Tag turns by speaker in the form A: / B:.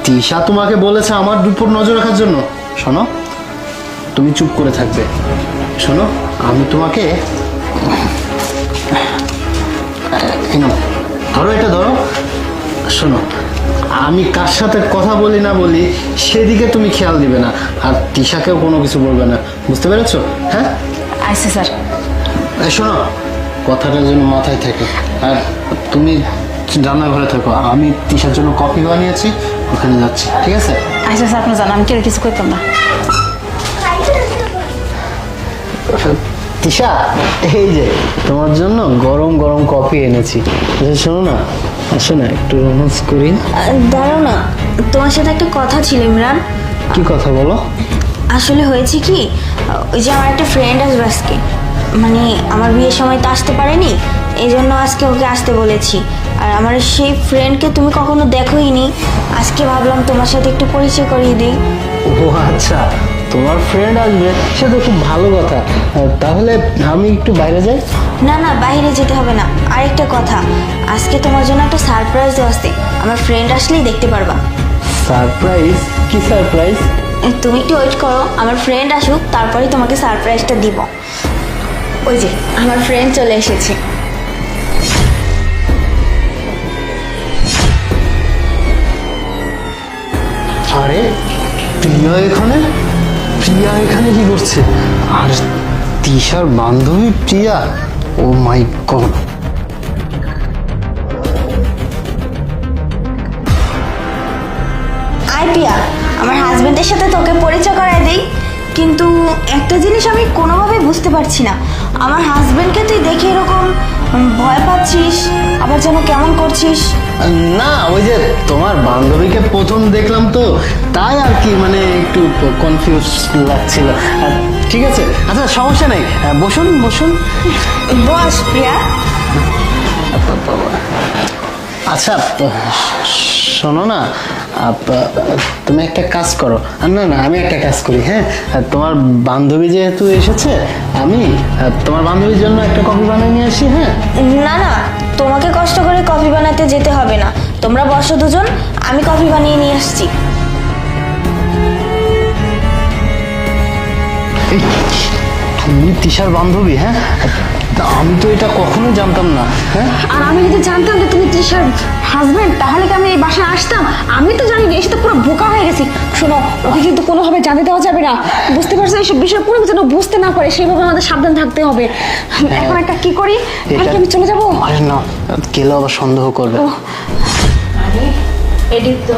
A: তিশা তোমাকে বলেছে আমার উপর নজর রাখার জন্য। শোনো, তুমি চুপ করে থাকবে। শোনো, আমি তোমাকে ধরো, এটা ধরো। শোনো, আমি কার সাথে কথা বলি না বলি সেদিকে তুমি খেয়াল দিবে না, আর তিশাকেও কোনো কিছু বলবে না, বুঝতে পেরেছো? হ্যাঁ
B: আচ্ছা স্যার।
A: শোনো, কথাটা যেন মাথায় থাকে। আর তুমি রান্নাঘরে থাকো, আমি তিশার জন্য কফি বানিয়েছি, ওখানে যাচ্ছি, ঠিক আছে?
B: আচ্ছা স্যার, আপনি জান, আমি কেউ কিছু করতাম না।
A: তিশা, এই যে তোমার জন্য গরম গরম কফি এনেছি। শোনো না, আসো না, একটু রোমান্স করি।
C: দাঁড়াও না, তোমার সাথে একটা কথা ছিল ইমরান।
A: কি কথা বলো?
C: আসলে হয়েছে কি, ওই যে আমার একটা ফ্রেন্ড আসবে আজকে, মানে আমার বিয়ের সময় তো আসতে পারেনি, এই জন্য আজকে ওকে আসতে বলেছি। আর আমার সেই ফ্রেন্ডকে তুমি কখনো দেখোই নি, আজকে ভাবলাম তোমার সাথে একটু পরিচয় করিয়ে দিই।
A: ও আচ্ছা, তোমার ফ্রেন্ড আসবে, সে তো খুব ভালো কথা। তাহলে আমি একটু বাইরে যাই।
C: না না, বাইরে যেতে হবে না। আরেকটা কথা, আজকে তোমার জন্য একটা সারপ্রাইজও আছে, আমার ফ্রেন্ড আসলেই দেখতে পারবা।
A: সারপ্রাইজ? কি সারপ্রাইজ?
C: তুমি একটু ওয়েট করো, আমার ফ্রেন্ড আসুক, তারপরেই তোমাকে সারপ্রাইজটা দিব। ওই যে আমার ফ্রেন্ড চলে এসেছে।
A: আরে প্রিয়া এখানে? প্রিয়া এখানে কি করছে? আর তিশার বান্ধবী প্রিয়া? ও মাই গড!
C: আয় প্রিয়া, আমার হাজবেন্ডের সাথে তোকে পরিচয় করায় দেই। কিন্তু একটা জিনিস আমি কোনোভাবেই বুঝতে পারছি না, আমার হাজবেন্ডকে তুই দেখে এরকম ভয় পাচ্ছিস, আবার যেন কেমন করছিস।
A: না, ওই যে তোমার বান্ধবীকে প্রথম দেখলাম তো, তাই আর কি, মানে একটু কনফিউজ লাগছিল। ঠিক আছে, আচ্ছা সমস্যা নেই, বসুন বসুন।
C: বস প্রিয়া।
A: আচ্ছা শোনো না, তুমি একটা কাজ করো। না না, আমি একটা কাজ করি। হ্যাঁ, তোমার বান্ধবী যেহেতু এসেছে, আমি তোমার বান্ধবীর জন্য একটা কফি বানিয়ে নিয়ে আসি। হ্যাঁ
C: না না, তোমাকে কষ্ট করে কফি বানাতে যেতে হবে না, তোমরা বসো দুজন, আমি কফি বানিয়ে নিয়ে আসছি।
A: এই, তুমি তিশার বান্ধবী? হ্যাঁ, তা আমি তো এটা কখনোই জানতাম না। হ্যাঁ,
B: আর আমি যদি জানতাম যে তুমি তৃষার হাজবেন্ড, তাহলে কি আমি এই বাসায় আসতাম? আমি তো জানি না, এসে তো পুরো বোকা হয়ে গেছি। শোনো, ওকে কিন্তু কোনোভাবে জানতে দেওয়া যাবে না, বুঝতে পারছো? এইসব বিষয় পুরো যেন বুঝতে না পারে, সেইভাবে আমাদের সাবধান থাকতে হবে। এখন একটা কি করি, কালকে আমি চলে যাবো।
A: আরে না, গেলেও আবার সন্দেহ করবে।
C: আরে এদিক তো